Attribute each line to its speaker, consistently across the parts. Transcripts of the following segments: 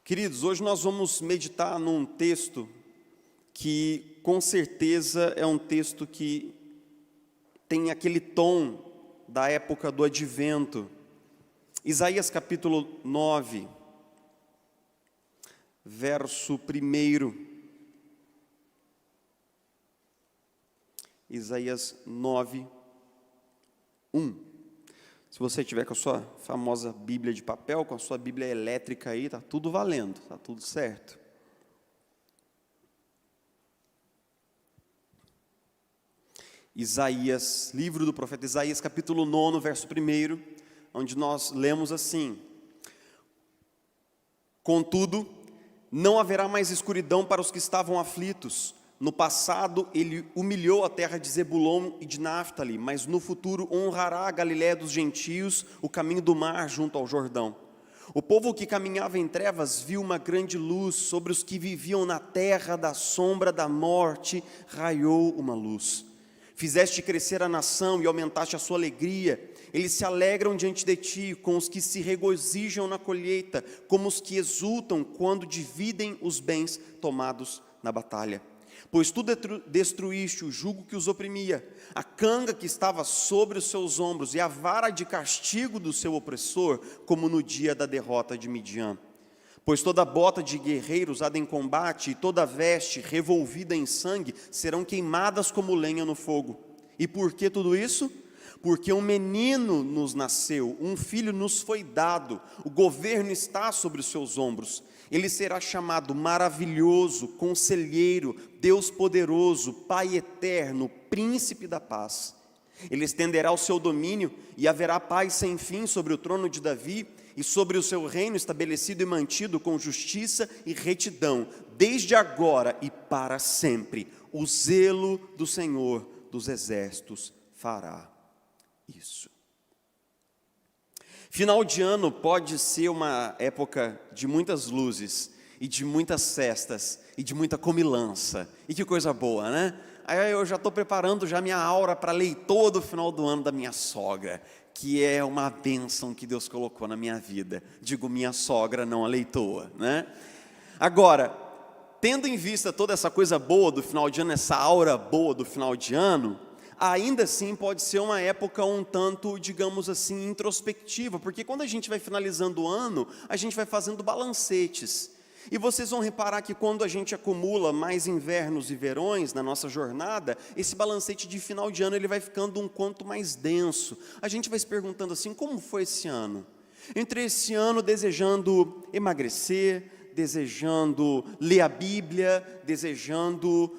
Speaker 1: Queridos, hoje nós vamos meditar num texto que, com certeza, é um texto que tem aquele tom da época do Advento. Isaías capítulo 9, verso 1. Isaías 9, 1. Se você tiver com a sua famosa Bíblia de papel, com a sua Bíblia elétrica aí, está tudo valendo, está tudo certo. Isaías, livro do profeta Isaías, capítulo 9, verso 1, onde nós lemos assim: Contudo, não haverá mais escuridão para os que estavam aflitos. No passado, ele humilhou a terra de Zebulon e de Náftali, mas no futuro honrará a Galiléia dos gentios, o caminho do mar junto ao Jordão. O povo que caminhava em trevas viu uma grande luz, sobre os que viviam na terra da sombra da morte, raiou uma luz. Fizeste crescer a nação e aumentaste a sua alegria. Eles se alegram diante de ti, com os que se regozijam na colheita, como os que exultam quando dividem os bens tomados na batalha. Pois tu destruíste o jugo que os oprimia, a canga que estava sobre os seus ombros e a vara de castigo do seu opressor, como no dia da derrota de Midian. Pois toda bota de guerreiro usada em combate e toda veste revolvida em sangue serão queimadas como lenha no fogo. E por que tudo isso? Porque um menino nos nasceu, um filho nos foi dado, o governo está sobre os seus ombros. Ele será chamado Maravilhoso, Conselheiro, Deus Poderoso, Pai Eterno, Príncipe da Paz. Ele estenderá o seu domínio e haverá paz sem fim sobre o trono de Davi e sobre o seu reino estabelecido e mantido com justiça e retidão, desde agora e para sempre. O zelo do Senhor dos Exércitos fará isso. Final de ano pode ser uma época de muitas luzes, e de muitas festas, e de muita comilança, e que coisa boa, né? Aí eu já estou preparando já minha aura para a leitoa do final do ano da minha sogra, que é uma bênção que Deus colocou na minha vida. Digo minha sogra, não a leitoa, né? Agora, tendo em vista toda essa coisa boa do final de ano, essa aura boa do final de ano, ainda assim pode ser uma época um tanto, digamos assim, introspectiva, porque quando a gente vai finalizando o ano, a gente vai fazendo balancetes. E vocês vão reparar que quando a gente acumula mais invernos e verões na nossa jornada, esse balancete de final de ano ele vai ficando um quanto mais denso. A gente vai se perguntando assim, como foi esse ano? Entrei esse ano desejando emagrecer, desejando ler a Bíblia, desejando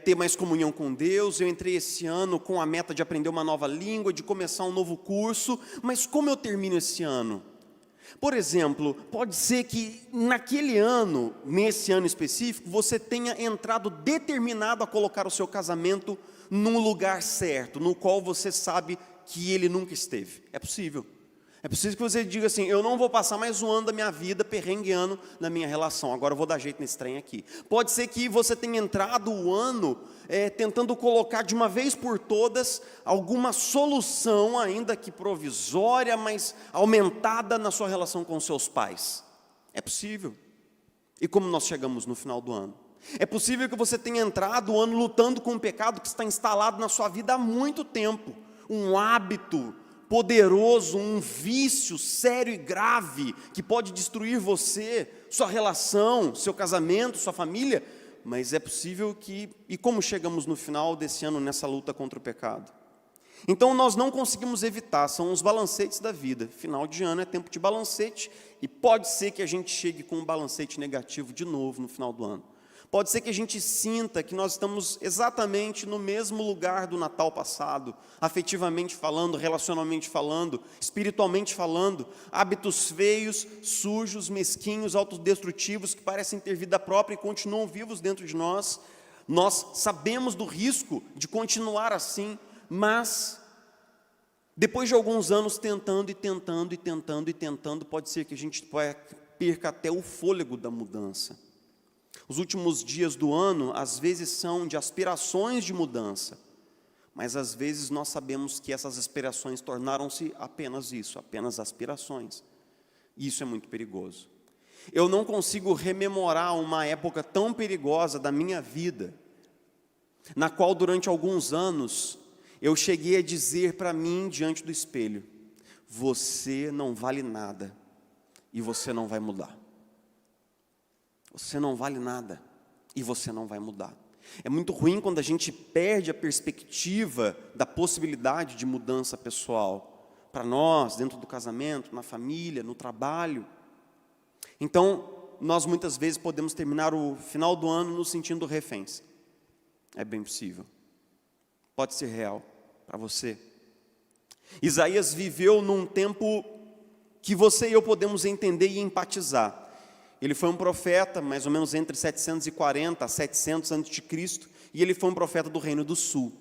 Speaker 1: ter mais comunhão com Deus. Eu entrei esse ano com a meta de aprender uma nova língua, de começar um novo curso, mas como eu termino esse ano? Por exemplo, pode ser que naquele ano, nesse ano específico, você tenha entrado determinado a colocar o seu casamento num lugar certo, no qual você sabe que ele nunca esteve. É possível. É preciso que você diga assim, eu não vou passar mais um ano da minha vida perrengueando na minha relação, agora eu vou dar jeito nesse trem aqui. Pode ser que você tenha entrado o ano tentando colocar de uma vez por todas alguma solução, ainda que provisória, mas aumentada na sua relação com seus pais. É possível. E como nós chegamos no final do ano? É possível que você tenha entrado o ano lutando com um pecado que está instalado na sua vida há muito tempo, um hábito poderoso, um vício sério e grave, que pode destruir você, sua relação, seu casamento, sua família, mas é possível que, e como chegamos no final desse ano nessa luta contra o pecado? Então nós não conseguimos evitar, são os balancetes da vida, final de ano é tempo de balancete, e pode ser que a gente chegue com um balancete negativo de novo no final do ano. Pode ser que a gente sinta que nós estamos exatamente no mesmo lugar do Natal passado, afetivamente falando, relacionalmente falando, espiritualmente falando, hábitos feios, sujos, mesquinhos, autodestrutivos, que parecem ter vida própria e continuam vivos dentro de nós. Nós sabemos do risco de continuar assim, mas depois de alguns anos tentando, pode ser que a gente perca até o fôlego da mudança. Os últimos dias do ano, às vezes, são de aspirações de mudança, mas às vezes nós sabemos que essas aspirações tornaram-se apenas isso, apenas aspirações. E isso é muito perigoso. Eu não consigo rememorar uma época tão perigosa da minha vida, na qual durante alguns anos eu cheguei a dizer para mim diante do espelho: você não vale nada e você não vai mudar. Você não vale nada e você não vai mudar. É muito ruim quando a gente perde a perspectiva da possibilidade de mudança pessoal, para nós, dentro do casamento, na família, no trabalho. Então, nós muitas vezes podemos terminar o final do ano nos sentindo reféns. É bem possível. Pode ser real para você. Isaías viveu num tempo que você e eu podemos entender e empatizar. Ele foi um profeta, mais ou menos entre 740 a 700 a.C., e ele foi um profeta do Reino do Sul.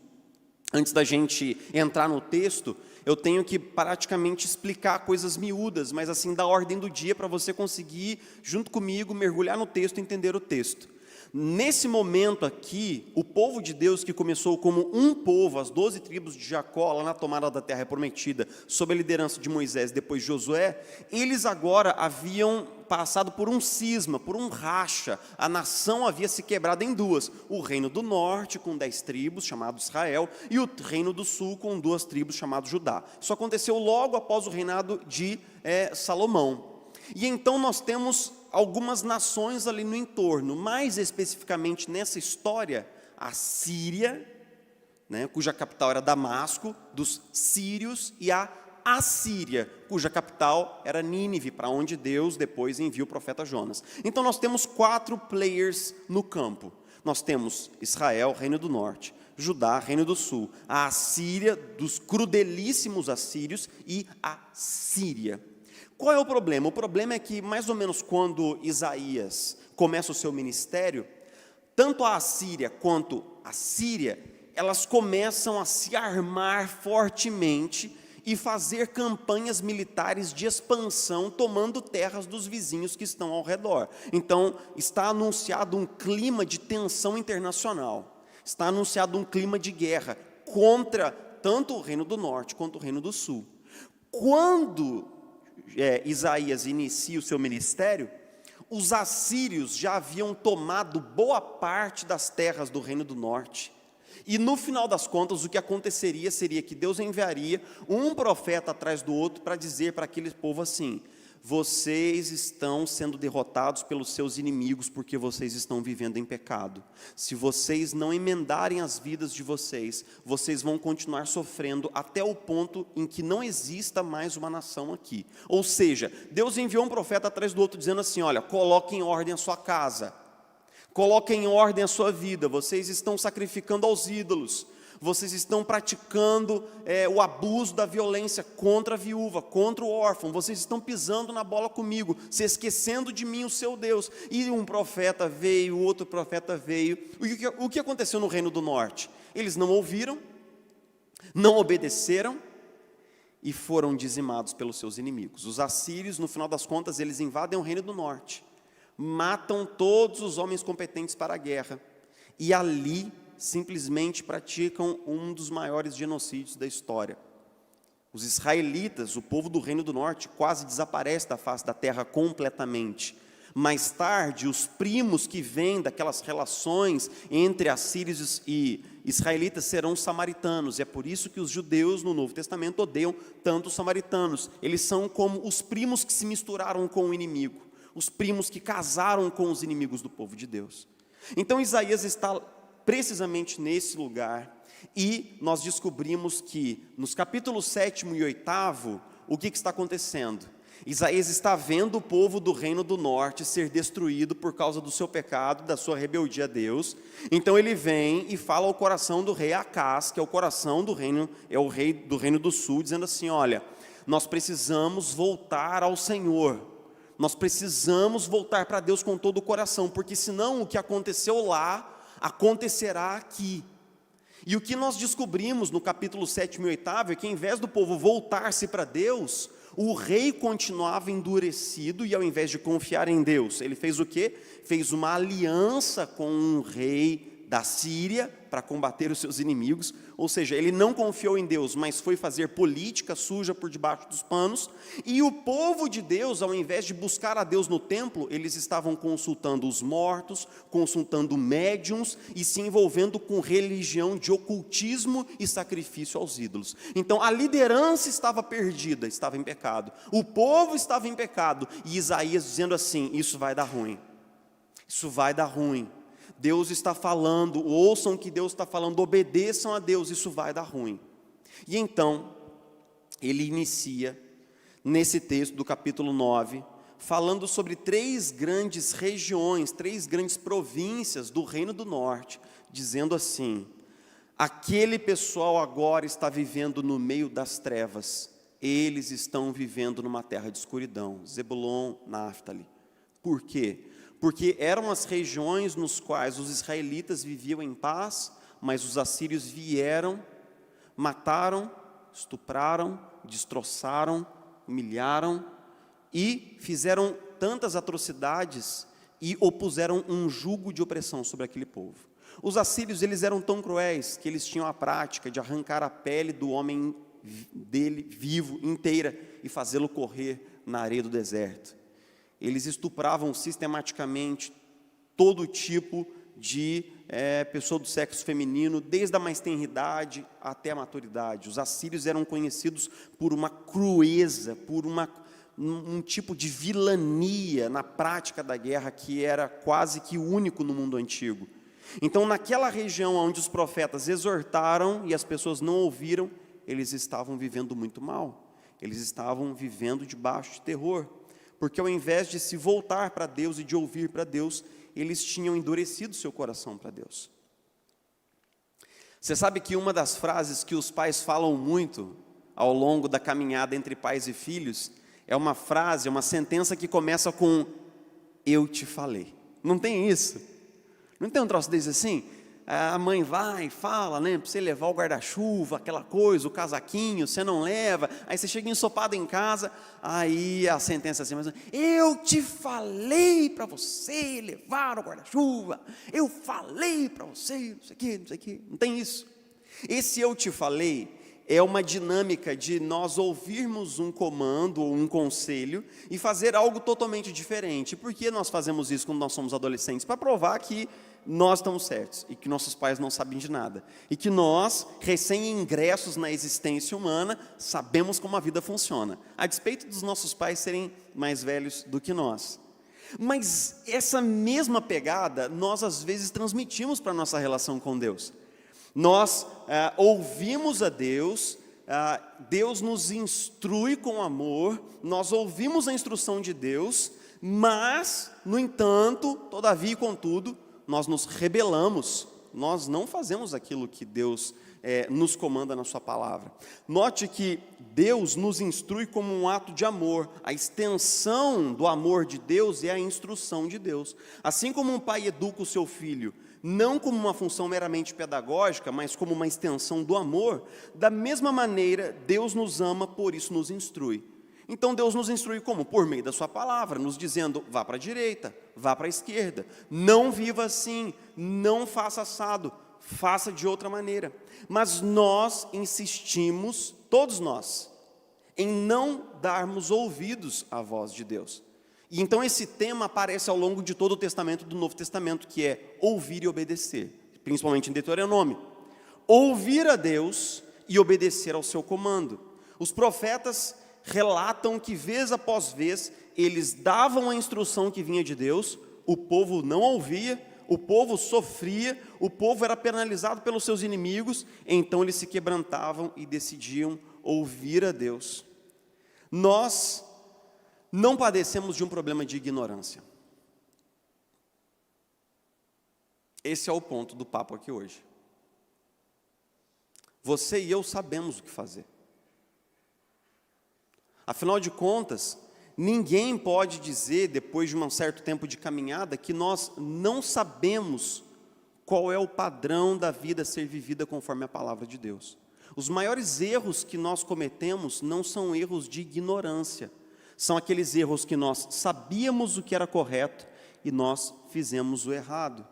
Speaker 1: Antes da gente entrar no texto, eu tenho que praticamente explicar coisas miúdas, mas assim, da ordem do dia, para você conseguir, junto comigo, mergulhar no texto e entender o texto. Nesse momento aqui, o povo de Deus, que começou como um povo, as 12 tribos de Jacó, lá na tomada da terra prometida, sob a liderança de Moisés, depois de Josué, eles agora haviam passado por um cisma, por um racha. A nação havia se quebrado em duas: o reino do norte, com 10 tribos, chamado Israel, e o reino do sul, com 2 tribos, chamado Judá. Isso aconteceu logo após o reinado de Salomão. E então nós temos algumas nações ali no entorno, mais especificamente nessa história, a Síria, cuja capital era Damasco, dos sírios, e a Assíria, cuja capital era Nínive, para onde Deus depois envia o profeta Jonas. Então nós temos 4 players no campo. Nós temos Israel, reino do norte; Judá, reino do sul; a Assíria, dos crudelíssimos assírios; e a Síria. Qual é o problema? O problema é que, mais ou menos quando Isaías começa o seu ministério, tanto a Assíria quanto a Síria, elas começam a se armar fortemente e fazer campanhas militares de expansão, tomando terras dos vizinhos que estão ao redor. Então, está anunciado um clima de tensão internacional, está anunciado um clima de guerra contra tanto o reino do norte quanto o reino do sul. Quando Isaías inicia o seu ministério, os assírios já haviam tomado boa parte das terras do reino do norte. E no final das contas, o que aconteceria seria que Deus enviaria um profeta atrás do outro para dizer para aquele povo assim: vocês estão sendo derrotados pelos seus inimigos porque vocês estão vivendo em pecado. Se vocês não emendarem as vidas de vocês, vocês vão continuar sofrendo até o ponto em que não exista mais uma nação aqui. Ou seja, Deus enviou um profeta atrás do outro dizendo assim: olha, coloque em ordem a sua casa, coloque em ordem a sua vida. Vocês estão sacrificando aos ídolos, vocês estão praticando o abuso da violência contra a viúva, contra o órfão, vocês estão pisando na bola comigo, se esquecendo de mim, o seu Deus. E um profeta veio, outro profeta veio. O que aconteceu no reino do norte? Eles não ouviram, não obedeceram e foram dizimados pelos seus inimigos. Os assírios, no final das contas, eles invadem o reino do norte, matam todos os homens competentes para a guerra, e ali simplesmente praticam um dos maiores genocídios da história. Os israelitas, o povo do reino do norte, quase desaparece da face da terra completamente. Mais tarde, os primos que vêm daquelas relações entre assírios e israelitas serão os samaritanos, e é por isso que os judeus no Novo Testamento odeiam tanto os samaritanos. Eles são como os primos que se misturaram com o inimigo, os primos que casaram com os inimigos do povo de Deus. Então Isaías está precisamente nesse lugar, e nós descobrimos que nos capítulos 7º e 8º, o que está acontecendo? Isaías está vendo o povo do reino do norte ser destruído por causa do seu pecado, da sua rebeldia a Deus. Então ele vem e fala ao coração do rei Acás, que é o coração do reino, é o rei do reino do sul, dizendo assim: olha, nós precisamos voltar ao Senhor, nós precisamos voltar para Deus com todo o coração, porque senão o que aconteceu lá acontecerá aqui. E o que nós descobrimos no capítulo 7º e 8º é que, em vez do povo voltar-se para Deus, o rei continuava endurecido, e ao invés de confiar em Deus, ele fez o quê? Fez uma aliança com um rei da Síria para combater os seus inimigos, ou seja, ele não confiou em Deus, mas foi fazer política suja por debaixo dos panos, e o povo de Deus, ao invés de buscar a Deus no templo, eles estavam consultando os mortos, consultando médiuns e se envolvendo com religião de ocultismo e sacrifício aos ídolos. Então a liderança estava perdida, estava em pecado, o povo estava em pecado, e Isaías dizendo assim: isso vai dar ruim, isso vai dar ruim. Deus está falando, ouçam o que Deus está falando, obedeçam a Deus, isso vai dar ruim. E então, ele inicia, nesse texto do capítulo 9, falando sobre 3 grandes regiões, 3 grandes províncias do Reino do Norte, dizendo assim: aquele pessoal agora está vivendo no meio das trevas, eles estão vivendo numa terra de escuridão, Zebulon, Naftali. Por quê? Porque eram as regiões nos quais os israelitas viviam em paz, mas os assírios vieram, mataram, estupraram, destroçaram, humilharam e fizeram tantas atrocidades e opuseram um jugo de opressão sobre aquele povo. Os assírios, eles eram tão cruéis que eles tinham a prática de arrancar a pele do homem dele vivo inteira e fazê-lo correr na areia do deserto. Eles estupravam sistematicamente todo tipo de pessoa do sexo feminino, desde a mais tenra idade até a maturidade. Os assírios eram conhecidos por uma crueza, por um tipo de vilania na prática da guerra que era quase que único no mundo antigo. Então, naquela região onde os profetas exortaram e as pessoas não ouviram, eles estavam vivendo muito mal. Eles estavam vivendo debaixo de terror. Porque ao invés de se voltar para Deus e de ouvir para Deus, eles tinham endurecido seu coração para Deus. Você sabe que uma das frases que os pais falam muito ao longo da caminhada entre pais e filhos é uma frase, uma sentença que começa com "eu te falei". Não tem isso? Não tem um troço desse assim? A mãe vai e fala, né, para você levar o guarda-chuva, aquela coisa, o casaquinho, você não leva, aí você chega ensopado em casa, aí a sentença assim, mas eu te falei para você levar o guarda-chuva, eu falei para você, não sei o que, não tem isso. Esse "eu te falei" é uma dinâmica de nós ouvirmos um comando ou um conselho e fazer algo totalmente diferente. Por que nós fazemos isso quando nós somos adolescentes? Para provar que nós estamos certos e que nossos pais não sabem de nada. E que nós, recém-ingressos na existência humana, sabemos como a vida funciona, a despeito dos nossos pais serem mais velhos do que nós. Mas essa mesma pegada, nós às vezes transmitimos para a nossa relação com Deus. Nós ouvimos a Deus, Deus nos instrui com amor, nós ouvimos a instrução de Deus, mas, no entanto, todavia e contudo, nós nos rebelamos, nós não fazemos aquilo que Deus nos comanda na sua palavra. Note que Deus nos instrui como um ato de amor, a extensão do amor de Deus é a instrução de Deus. Assim como um pai educa o seu filho, não como uma função meramente pedagógica, mas como uma extensão do amor, da mesma maneira, Deus nos ama, por isso nos instrui. Então Deus nos instrui como? Por meio da sua palavra, nos dizendo, vá para a direita, vá para a esquerda, não viva assim, não faça assado, faça de outra maneira. Mas nós insistimos, todos nós, em não darmos ouvidos à voz de Deus. E então esse tema aparece ao longo de todo o Testamento do Novo Testamento, que é ouvir e obedecer, principalmente em Deuteronômio. Ouvir a Deus e obedecer ao seu comando. Os profetas relatam que vez após vez, eles davam a instrução que vinha de Deus, o povo não ouvia, o povo sofria, o povo era penalizado pelos seus inimigos, então eles se quebrantavam e decidiam ouvir a Deus. Nós não padecemos de um problema de ignorância. Esse é o ponto do papo aqui hoje. Você e eu sabemos o que fazer. Afinal de contas, ninguém pode dizer, depois de um certo tempo de caminhada, que nós não sabemos qual é o padrão da vida a ser vivida conforme a palavra de Deus. Os maiores erros que nós cometemos não são erros de ignorância, são aqueles erros que nós sabíamos o que era correto e nós fizemos o errado.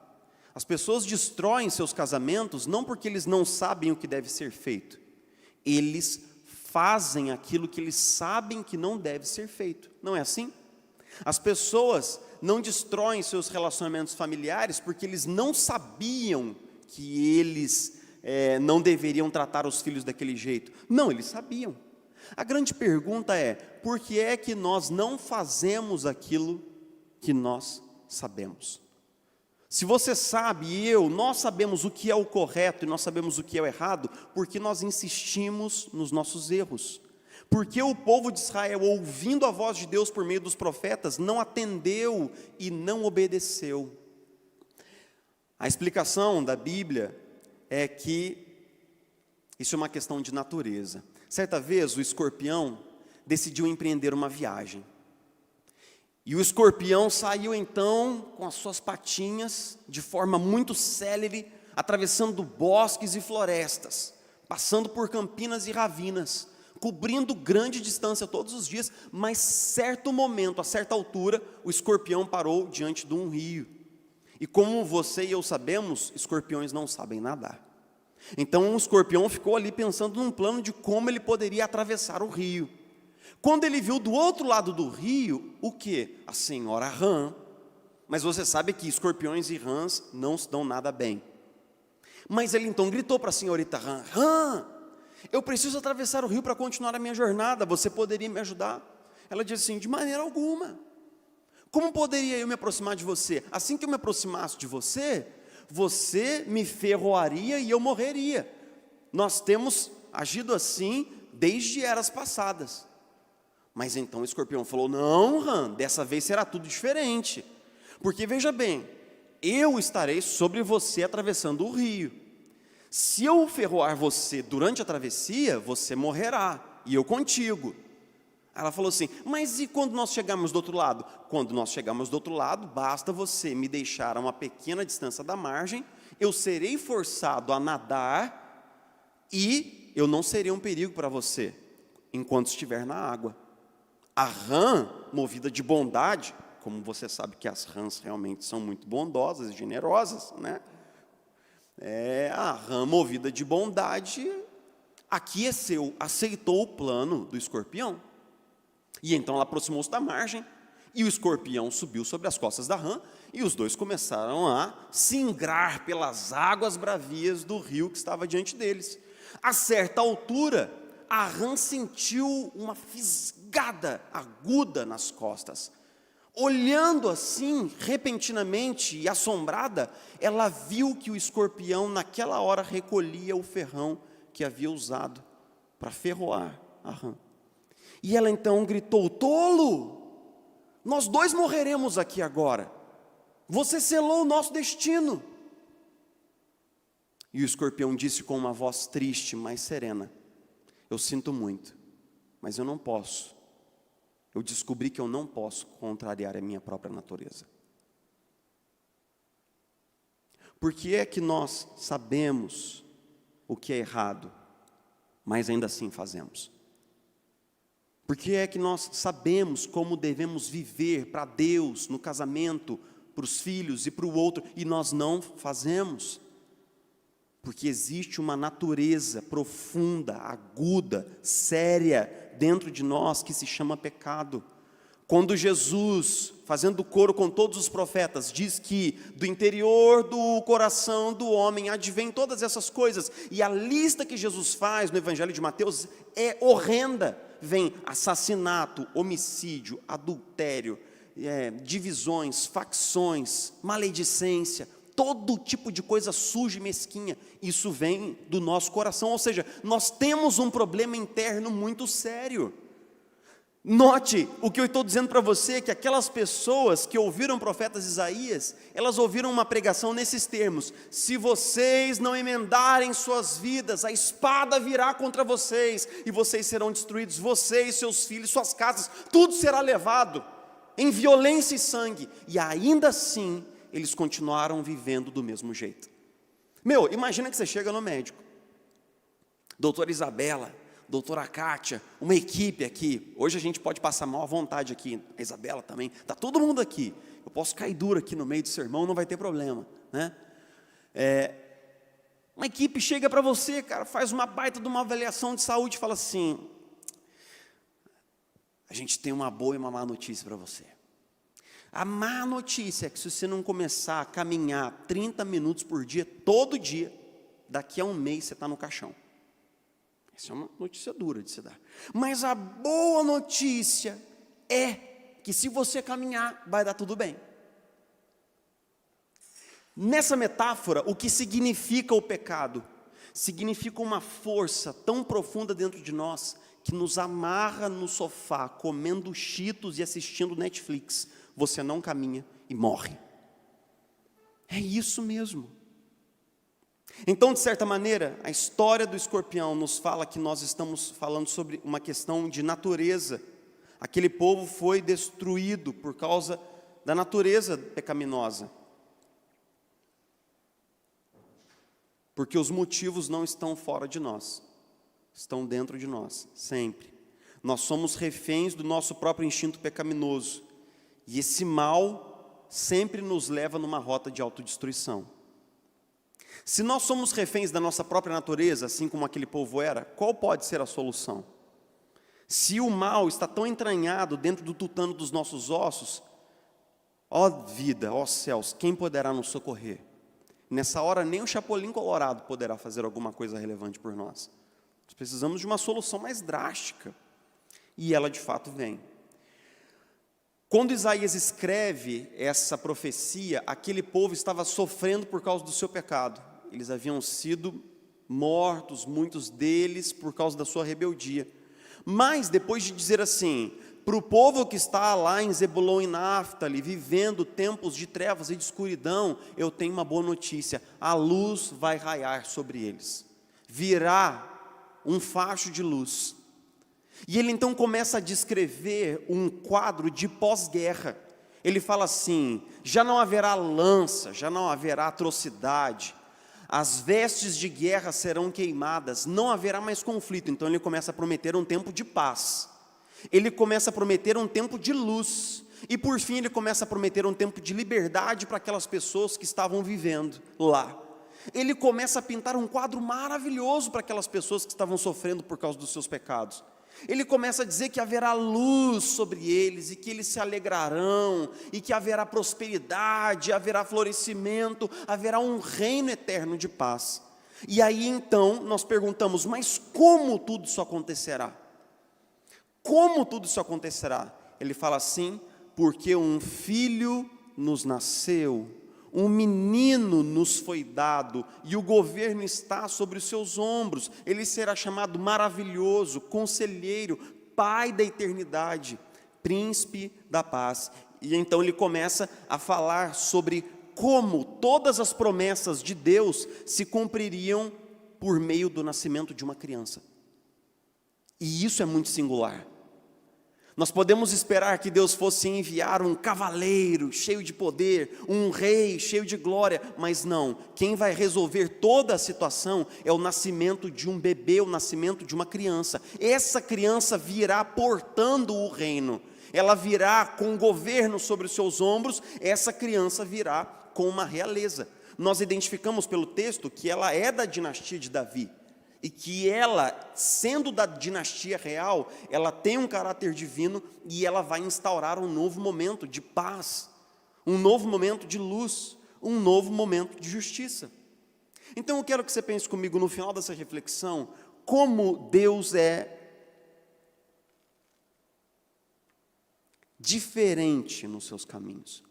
Speaker 1: As pessoas destroem seus casamentos não porque eles não sabem o que deve ser feito. Eles fazem aquilo que eles sabem que não deve ser feito. Não é assim? As pessoas não destroem seus relacionamentos familiares porque eles não sabiam que eles não deveriam tratar os filhos daquele jeito. Não, eles sabiam. A grande pergunta é, por que é que nós não fazemos aquilo que nós sabemos? Se você sabe e nós sabemos o que é o correto e nós sabemos o que é o errado, porque nós insistimos nos nossos erros. Porque o povo de Israel, ouvindo a voz de Deus por meio dos profetas, não atendeu e não obedeceu. A explicação da Bíblia é que isso é uma questão de natureza. Certa vez o escorpião decidiu empreender uma viagem. E o escorpião saiu então com as suas patinhas, de forma muito célere, atravessando bosques e florestas, passando por campinas e ravinas, cobrindo grande distância todos os dias, mas certo momento, a certa altura, o escorpião parou diante de um rio. E como você e eu sabemos, escorpiões não sabem nadar. Então o escorpião ficou ali pensando num plano de como ele poderia atravessar o rio. Quando ele viu do outro lado do rio, o quê? A senhora rã. Mas você sabe que escorpiões e rãs não se dão nada bem. Mas ele então gritou para a senhorita rã: rã, eu preciso atravessar o rio para continuar a minha jornada, você poderia me ajudar? Ela disse assim: de maneira alguma. Como poderia eu me aproximar de você? Assim que eu me aproximasse de você, você me ferroaria e eu morreria. Nós temos agido assim desde eras passadas. Mas então o escorpião falou: não, rã, dessa vez será tudo diferente. Porque veja bem, eu estarei sobre você atravessando o rio. Se eu ferroar você durante a travessia, você morrerá, e eu contigo. Ela falou assim: mas e quando nós chegarmos do outro lado? Quando nós chegarmos do outro lado, basta você me deixar a uma pequena distância da margem, eu serei forçado a nadar, e eu não serei um perigo para você, enquanto estiver na água. A rã, movida de bondade, como você sabe que as rãs realmente são muito bondosas e generosas, né? A rã movida de bondade aqueceu, aceitou o plano do escorpião. E então ela aproximou-se da margem, e o escorpião subiu sobre as costas da rã, e os dois começaram a singrar pelas águas bravias do rio que estava diante deles. A certa altura, a rã sentiu uma fisgada aguda nas costas. Olhando assim, repentinamente e assombrada, ela viu que o escorpião naquela hora recolhia o ferrão que havia usado para ferroar a rã. E ela então gritou: tolo, nós dois morreremos aqui agora, você selou o nosso destino. E o escorpião disse com uma voz triste, mas serena: eu sinto muito, mas eu não posso. Eu descobri que eu não posso contrariar a minha própria natureza. Por que é que nós sabemos o que é errado, mas ainda assim fazemos? Por que é que nós sabemos como devemos viver para Deus, no casamento, para os filhos e para o outro, e nós não fazemos? Porque existe uma natureza profunda, aguda, séria dentro de nós que se chama pecado. Quando Jesus, fazendo coro com todos os profetas, diz que do interior do coração do homem advém todas essas coisas, e a lista que Jesus faz no Evangelho de Mateus é horrenda. Vem assassinato, homicídio, adultério, divisões, facções, maledicência, todo tipo de coisa suja e mesquinha. Isso vem do nosso coração, ou seja, nós temos um problema interno muito sério. Note, o que eu estou dizendo para você, que aquelas pessoas que ouviram o profeta Isaías, elas ouviram uma pregação nesses termos: se vocês não emendarem suas vidas, a espada virá contra vocês, e vocês serão destruídos, vocês, seus filhos, suas casas, tudo será levado em violência e sangue. E ainda assim, eles continuaram vivendo do mesmo jeito. Imagina que você chega no médico, doutora Isabela, doutora Kátia, uma equipe aqui. Hoje a gente pode passar mal à vontade aqui, a Isabela também, está todo mundo aqui. Eu posso cair duro aqui no meio do sermão, não vai ter problema, né? Uma equipe chega para você, cara, faz uma baita de uma avaliação de saúde e fala assim: a gente tem uma boa e uma má notícia para você. A má notícia é que se você não começar a caminhar 30 minutos por dia, todo dia, daqui a um mês você está no caixão. Essa é uma notícia dura de se dar. Mas a boa notícia é que se você caminhar, vai dar tudo bem. Nessa metáfora, o que significa o pecado? Significa uma força tão profunda dentro de nós, que nos amarra no sofá, comendo Cheetos e assistindo Netflix. Você não caminha e morre. É isso mesmo. Então, de certa maneira, a história do escorpião nos fala que nós estamos falando sobre uma questão de natureza. Aquele povo foi destruído por causa da natureza pecaminosa. Porque os motivos não estão fora de nós, estão dentro de nós, sempre. Nós somos reféns do nosso próprio instinto pecaminoso. E esse mal sempre nos leva numa rota de autodestruição. Se nós somos reféns da nossa própria natureza, assim como aquele povo era, qual pode ser a solução? Se o mal está tão entranhado dentro do tutano dos nossos ossos, ó vida, ó céus, quem poderá nos socorrer? Nessa hora, nem o Chapolin Colorado poderá fazer alguma coisa relevante por nós. Nós precisamos de uma solução mais drástica. E ela, de fato, vem. Quando Isaías escreve essa profecia, aquele povo estava sofrendo por causa do seu pecado. Eles haviam sido mortos, muitos deles, por causa da sua rebeldia. Mas, depois de dizer assim, para o povo que está lá em Zebulon e Náftali, vivendo tempos de trevas e de escuridão, eu tenho uma boa notícia: a luz vai raiar sobre eles. Virá um facho de luz. E ele então começa a descrever um quadro de pós-guerra. Ele fala assim: já não haverá lança, já não haverá atrocidade, as vestes de guerra serão queimadas, não haverá mais conflito. Então ele começa a prometer um tempo de paz, ele começa a prometer um tempo de luz, e por fim ele começa a prometer um tempo de liberdade para aquelas pessoas que estavam vivendo lá. Ele começa a pintar um quadro maravilhoso para aquelas pessoas que estavam sofrendo por causa dos seus pecados. Ele começa a dizer que haverá luz sobre eles, e que eles se alegrarão, e que haverá prosperidade, haverá florescimento, haverá um reino eterno de paz. E aí então nós perguntamos: mas como tudo isso acontecerá? Como tudo isso acontecerá? Ele fala assim: porque um filho nos nasceu, um menino nos foi dado, e o governo está sobre os seus ombros. Ele será chamado maravilhoso, conselheiro, pai da eternidade, príncipe da paz. E então ele começa a falar sobre como todas as promessas de Deus se cumpririam por meio do nascimento de uma criança. E isso é muito singular. Nós podemos esperar que Deus fosse enviar um cavaleiro cheio de poder, um rei cheio de glória, mas não. Quem vai resolver toda a situação é o nascimento de um bebê, o nascimento de uma criança. Essa criança virá portando o reino, ela virá com o governo sobre os seus ombros, essa criança virá com uma realeza. Nós identificamos pelo texto que ela é da dinastia de Davi, e que ela, sendo da dinastia real, ela tem um caráter divino, e ela vai instaurar um novo momento de paz, um novo momento de luz, um novo momento de justiça. Então eu quero que você pense comigo no final dessa reflexão, como Deus é diferente nos seus caminhos.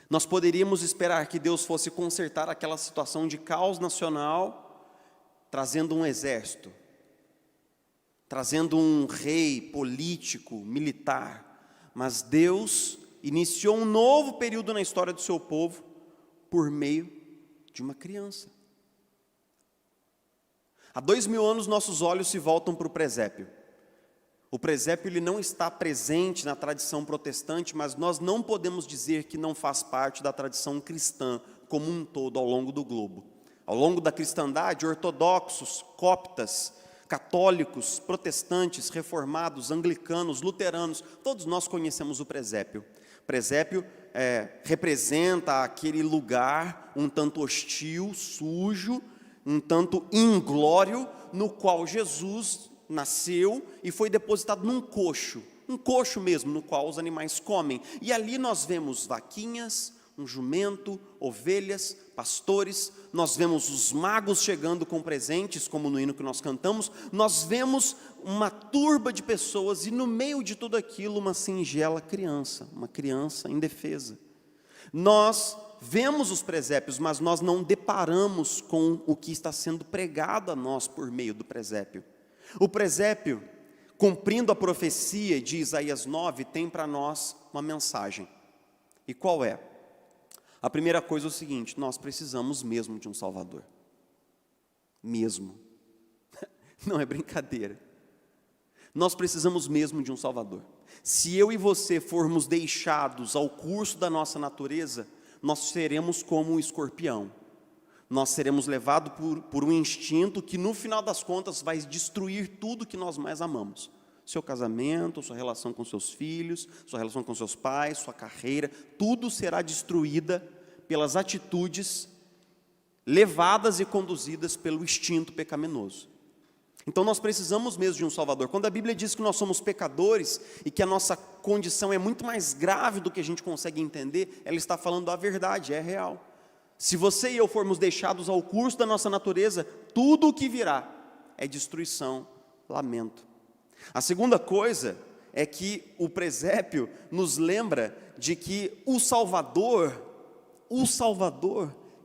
Speaker 1: Nós poderíamos esperar que Deus fosse consertar aquela situação de caos nacional, trazendo um exército, trazendo um rei político, militar, mas Deus iniciou um novo período na história do seu povo, por meio de uma criança. Há 2000 anos nossos olhos se voltam para o presépio. O presépio ele não está presente na tradição protestante, mas nós não podemos dizer que não faz parte da tradição cristã como um todo ao longo do globo. Ao longo da cristandade, ortodoxos, coptas, católicos, protestantes, reformados, anglicanos, luteranos, todos nós conhecemos o presépio. Presépio representa aquele lugar um tanto hostil, sujo, um tanto inglório, no qual Jesus nasceu e foi depositado num coxo. Um coxo mesmo, no qual os animais comem. E ali nós vemos vaquinhas, um jumento, ovelhas, pastores, nós vemos os magos chegando com presentes, como no hino que nós cantamos, nós vemos uma turba de pessoas e no meio de tudo aquilo uma singela criança, uma criança indefesa. Nós vemos os presépios, mas nós não deparamos com o que está sendo pregado a nós por meio do presépio. O presépio, cumprindo a profecia de Isaías 9, tem para nós uma mensagem. E qual é? A primeira coisa é o seguinte: nós precisamos mesmo de um Salvador. Mesmo. Não é brincadeira. Nós precisamos mesmo de um Salvador. Se eu e você formos deixados ao curso da nossa natureza, nós seremos como um escorpião. Nós seremos levados por um instinto que no final das contas vai destruir tudo que nós mais amamos. Seu casamento, sua relação com seus filhos, sua relação com seus pais, sua carreira, tudo será destruída pelas atitudes levadas e conduzidas pelo instinto pecaminoso. Então nós precisamos mesmo de um Salvador. Quando a Bíblia diz que nós somos pecadores e que a nossa condição é muito mais grave do que a gente consegue entender, ela está falando a verdade, é real. Se você e eu formos deixados ao curso da nossa natureza, tudo o que virá é destruição, lamento. A segunda coisa é que o presépio nos lembra de que o Salvador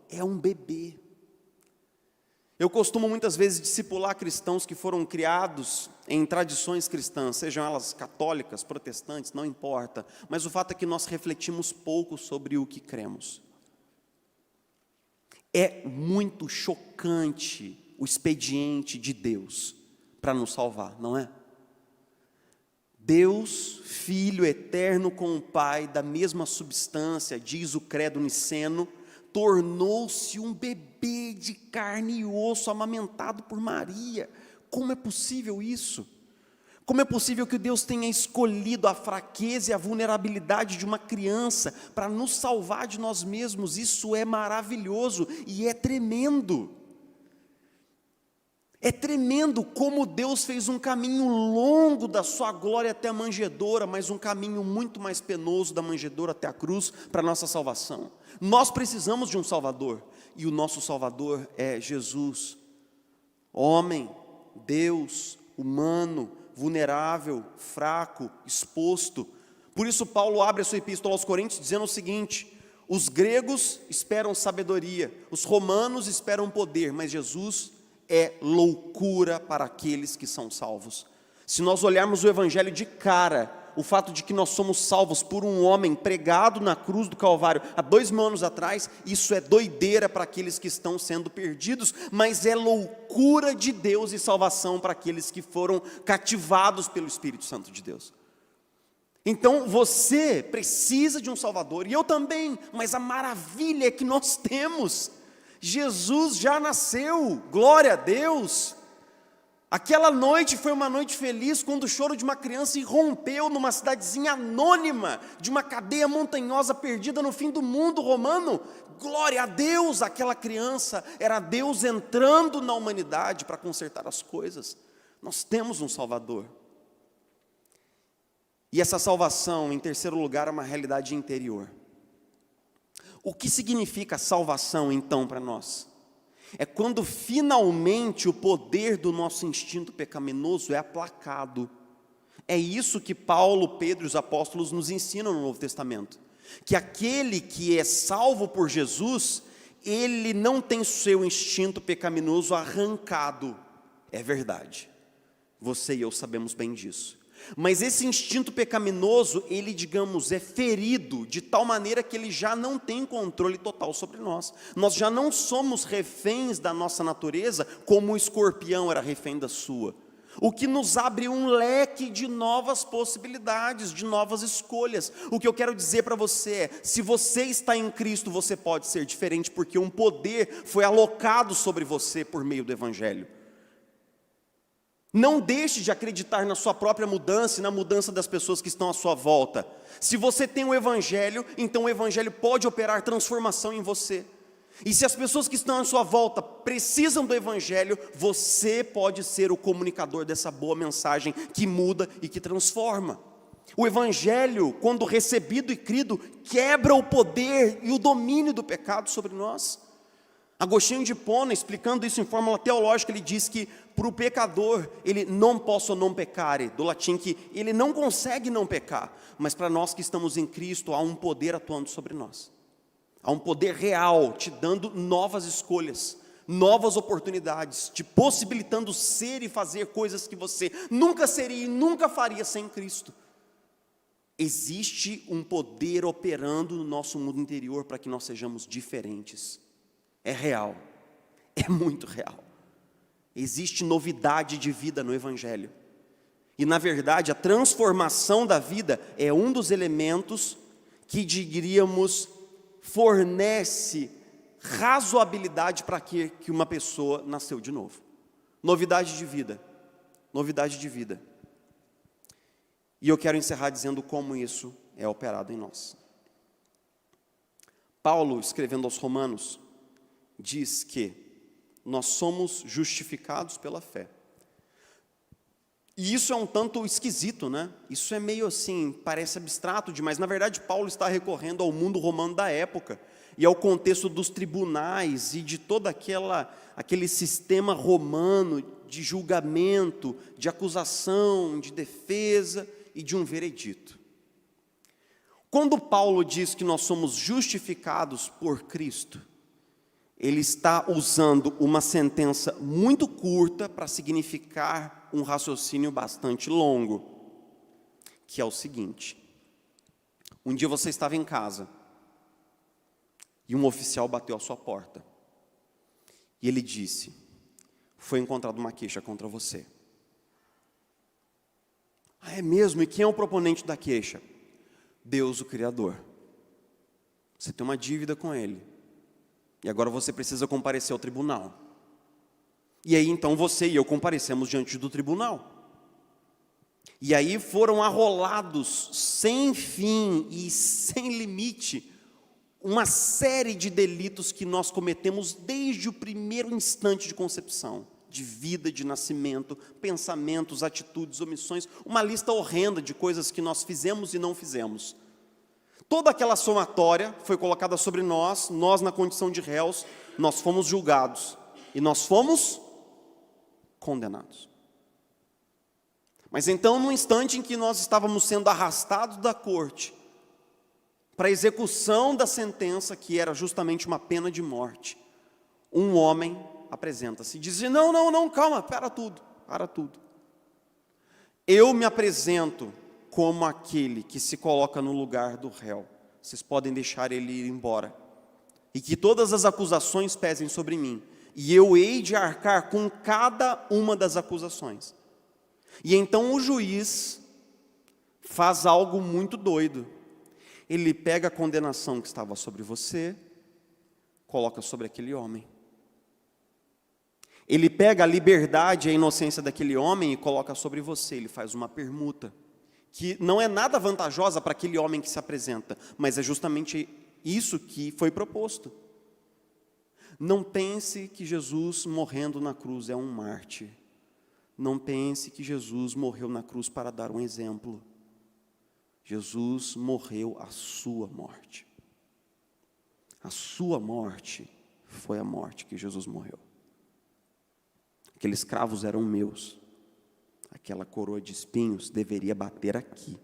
Speaker 1: é um bebê. Eu costumo muitas vezes discipular cristãos que foram criados em tradições cristãs, sejam elas católicas, protestantes, não importa, mas o fato é que nós refletimos pouco sobre o que cremos. É muito chocante o expediente de Deus para nos salvar, não é? Deus, Filho eterno com o Pai, da mesma substância, diz o credo niceno, tornou-se um bebê de carne e osso, amamentado por Maria. Como é possível isso? Como é possível que Deus tenha escolhido a fraqueza e a vulnerabilidade de uma criança para nos salvar de nós mesmos? Isso é maravilhoso e é tremendo. É tremendo como Deus fez um caminho longo da sua glória até a manjedoura, mas um caminho muito mais penoso da manjedoura até a cruz para a nossa salvação. Nós precisamos de um Salvador, e o nosso Salvador é Jesus. Homem, Deus, humano, vulnerável, fraco, exposto. Por isso Paulo abre a sua epístola aos Coríntios dizendo o seguinte: os gregos esperam sabedoria, os romanos esperam poder, mas Jesus é loucura para aqueles que são salvos. Se nós olharmos o Evangelho de cara, o fato de que nós somos salvos por um homem pregado na cruz do Calvário há 2000 anos atrás, isso é doideira para aqueles que estão sendo perdidos, mas é loucura de Deus e salvação para aqueles que foram cativados pelo Espírito Santo de Deus. Então você precisa de um Salvador, e eu também, mas a maravilha é que nós temos. Jesus já nasceu, glória a Deus. Aquela noite foi uma noite feliz, quando o choro de uma criança irrompeu numa cidadezinha anônima, de uma cadeia montanhosa perdida no fim do mundo romano. Glória a Deus, aquela criança era Deus entrando na humanidade para consertar as coisas. Nós temos um Salvador. E essa salvação, em terceiro lugar, é uma realidade interior. O que significa salvação, então, para nós? É quando finalmente o poder do nosso instinto pecaminoso é aplacado. É isso que Paulo, Pedro e os apóstolos nos ensinam no Novo Testamento. Que aquele que é salvo por Jesus, ele não tem seu instinto pecaminoso arrancado. É verdade. Você e eu sabemos bem disso. Mas esse instinto pecaminoso, ele, digamos, é ferido de tal maneira que ele já não tem controle total sobre nós. Nós já não somos reféns da nossa natureza, como o escorpião era refém da sua. O que nos abre um leque de novas possibilidades, de novas escolhas. O que eu quero dizer para você é, se você está em Cristo, você pode ser diferente, porque um poder foi alocado sobre você por meio do Evangelho. Não deixe de acreditar na sua própria mudança e na mudança das pessoas que estão à sua volta. Se você tem o Evangelho, então o Evangelho pode operar transformação em você. E se as pessoas que estão à sua volta precisam do Evangelho, você pode ser o comunicador dessa boa mensagem que muda e que transforma. O Evangelho, quando recebido e crido, quebra o poder e o domínio do pecado sobre nós. Agostinho de Hipona, explicando isso em fórmula teológica, ele diz que para o pecador, ele não posso non peccare, do latim que ele não consegue não pecar, mas para nós que estamos em Cristo, há um poder atuando sobre nós. Há um poder real, te dando novas escolhas, novas oportunidades, te possibilitando ser e fazer coisas que você nunca seria e nunca faria sem Cristo. Existe um poder operando no nosso mundo interior para que nós sejamos diferentes. É real, é muito real. Existe novidade de vida no Evangelho. E na verdade a transformação da vida é um dos elementos que diríamos fornece razoabilidade para que uma pessoa nasceu de novo. Novidade de vida, novidade de vida. E eu quero encerrar dizendo como isso é operado em nós. Paulo, escrevendo aos Romanos, diz que nós somos justificados pela fé. E isso é um tanto esquisito, né? Isso é meio assim, parece abstrato demais. Na verdade, Paulo está recorrendo ao mundo romano da época e ao contexto dos tribunais e de todo aquele sistema romano de julgamento, de acusação, de defesa e de um veredito. Quando Paulo diz que nós somos justificados por Cristo, ele está usando uma sentença muito curta para significar um raciocínio bastante longo, que é o seguinte: um dia você estava em casa e um oficial bateu à sua porta e ele disse: foi encontrada uma queixa contra você. Ah, é mesmo? E quem é o proponente da queixa? Deus, o Criador. Você tem uma dívida com Ele. E agora você precisa comparecer ao tribunal. E aí então você e eu comparecemos diante do tribunal. E aí foram arrolados sem fim e sem limite uma série de delitos que nós cometemos desde o primeiro instante de concepção, de vida, de nascimento, pensamentos, atitudes, omissões, uma lista horrenda de coisas que nós fizemos e não fizemos. Toda aquela somatória foi colocada sobre nós na condição de réus, nós fomos julgados e nós fomos condenados. Mas então, no instante em que nós estávamos sendo arrastados da corte para a execução da sentença, que era justamente uma pena de morte, um homem apresenta-se e diz: não, calma, para tudo. Eu me apresento como aquele que se coloca no lugar do réu. Vocês podem deixar ele ir embora. E que todas as acusações pesem sobre mim. E eu hei de arcar com cada uma das acusações. E então o juiz faz algo muito doido. Ele pega a condenação que estava sobre você, coloca sobre aquele homem. Ele pega a liberdade e a inocência daquele homem e coloca sobre você. Ele faz uma permuta, que não é nada vantajosa para aquele homem que se apresenta, mas é justamente isso que foi proposto. Não pense que Jesus morrendo na cruz é um mártir. Não pense que Jesus morreu na cruz para dar um exemplo. Jesus morreu a sua morte. A sua morte foi a morte que Jesus morreu. Aqueles cravos eram meus. Aquela coroa de espinhos deveria bater aqui.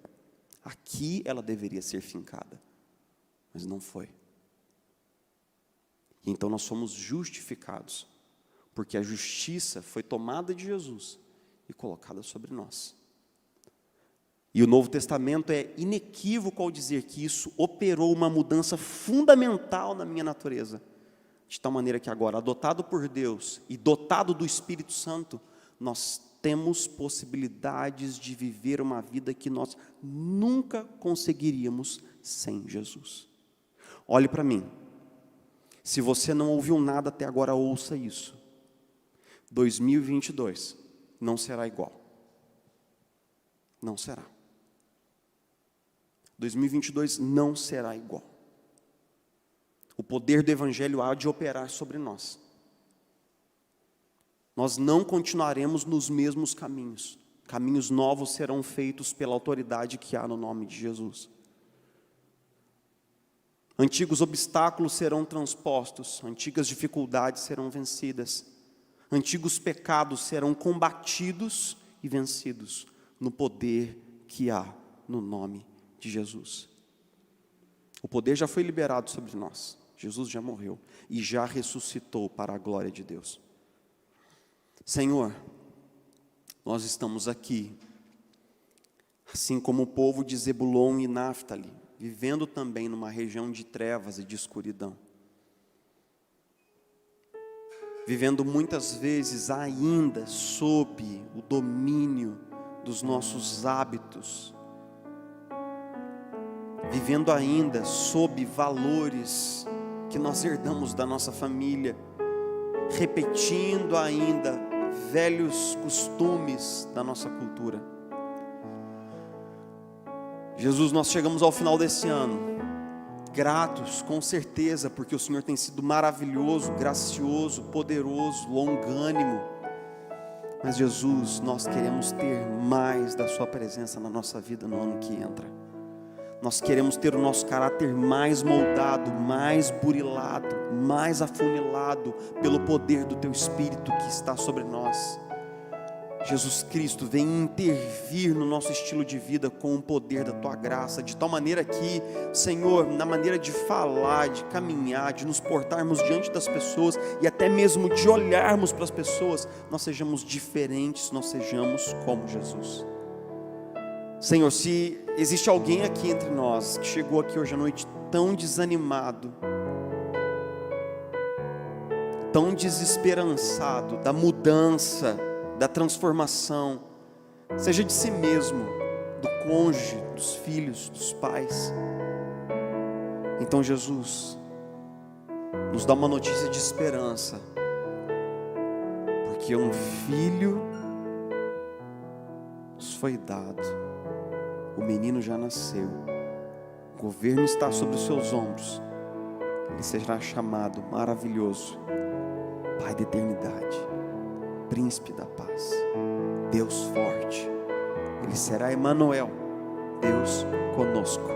Speaker 1: Aqui ela deveria ser fincada. Mas não foi. E então nós somos justificados, porque a justiça foi tomada de Jesus e colocada sobre nós. E o Novo Testamento é inequívoco ao dizer que isso operou uma mudança fundamental na minha natureza, de tal maneira que agora, adotado por Deus e dotado do Espírito Santo, nós temos possibilidades de viver uma vida que nós nunca conseguiríamos sem Jesus. Olhe para mim. Se você não ouviu nada até agora, ouça isso. 2022 não será igual. Não será. 2022 não será igual. O poder do Evangelho há de operar sobre nós. Nós não continuaremos nos mesmos caminhos. Caminhos novos serão feitos pela autoridade que há no nome de Jesus. Antigos obstáculos serão transpostos, antigas dificuldades serão vencidas, antigos pecados serão combatidos e vencidos no poder que há no nome de Jesus. O poder já foi liberado sobre nós. Jesus já morreu e já ressuscitou para a glória de Deus. Senhor, nós estamos aqui, assim como o povo de Zebulon e Náftali, vivendo também numa região de trevas e de escuridão. Vivendo muitas vezes ainda sob o domínio dos nossos hábitos. Vivendo ainda sob valores que nós herdamos da nossa família. Repetindo ainda velhos costumes da nossa cultura. Jesus, nós chegamos ao final desse ano, gratos, com certeza, porque o Senhor tem sido maravilhoso, gracioso, poderoso, longânimo. Mas Jesus, nós queremos ter mais da sua presença na nossa vida no ano que entra. Nós queremos ter o nosso caráter mais moldado, mais burilado, mais afunilado pelo poder do Teu Espírito que está sobre nós. Jesus Cristo, vem intervir no nosso estilo de vida com o poder da Tua graça, de tal maneira que, Senhor, na maneira de falar, de caminhar, de nos portarmos diante das pessoas e até mesmo de olharmos para as pessoas, nós sejamos diferentes, nós sejamos como Jesus. Senhor, se existe alguém aqui entre nós que chegou aqui hoje à noite tão desanimado, tão desesperançado da mudança, da transformação, seja de si mesmo, do cônjuge, dos filhos, dos pais, então Jesus, nos dá uma notícia de esperança, porque um filho nos foi dado, o menino já nasceu, o governo está sobre os seus ombros, ele será chamado maravilhoso, Pai da eternidade, Príncipe da paz, Deus forte. Ele será Emanuel, Deus conosco.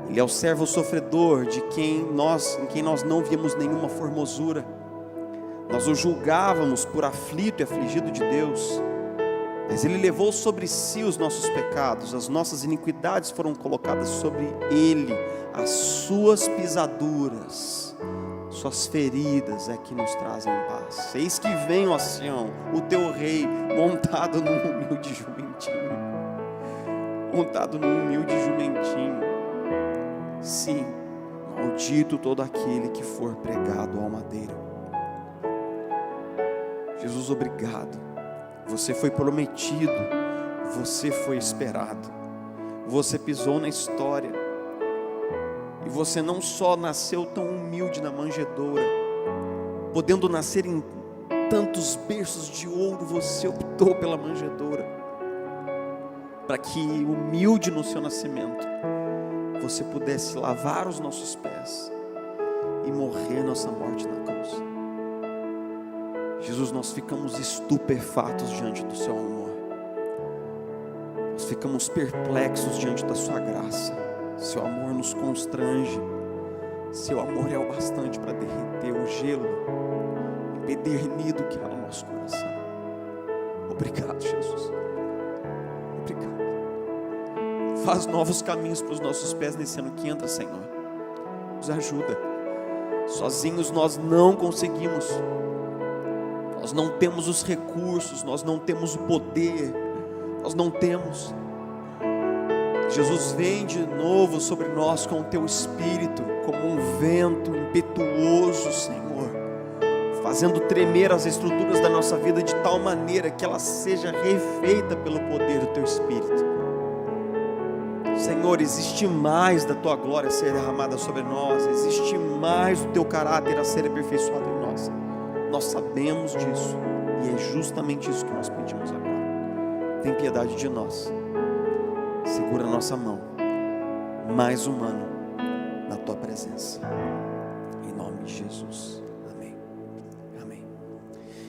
Speaker 1: Ele é o servo sofredor em quem nós não víamos nenhuma formosura. Nós o julgávamos por aflito e afligido de Deus, mas Ele levou sobre si os nossos pecados, as nossas iniquidades foram colocadas sobre Ele, as suas pisaduras, suas feridas é que nos trazem paz. Eis que vem, ó Sião, o teu rei, montado num humilde jumentinho. Montado num humilde jumentinho. Sim, maldito todo aquele que for pregado ao madeiro. Jesus, obrigado. Você foi prometido, você foi esperado, você pisou na história. E você não só nasceu tão humilde na manjedoura, podendo nascer em tantos berços de ouro, você optou pela manjedoura, para que humilde no seu nascimento, você pudesse lavar os nossos pés e morrer nossa morte na cruz. Jesus, nós ficamos estupefatos diante do seu amor, nós ficamos perplexos diante da sua graça. Seu amor nos constrange, seu amor é o bastante para derreter o gelo empedernido que há no nosso coração. Obrigado, Jesus. Obrigado. Faz novos caminhos para os nossos pés nesse ano que entra, Senhor. Nos ajuda. Sozinhos nós não conseguimos. Nós não temos os recursos, nós não temos o poder, nós não temos. Jesus, vem de novo sobre nós com o Teu Espírito, como um vento impetuoso, Senhor, fazendo tremer as estruturas da nossa vida de tal maneira que ela seja refeita pelo poder do Teu Espírito. Senhor, existe mais da Tua glória a ser derramada sobre nós, existe mais do Teu caráter a ser aperfeiçoado em nós. Nós sabemos disso E é justamente isso que nós pedimos agora. Tem piedade de nós. Segura a nossa mão, mais humano, na tua presença. Em nome de Jesus.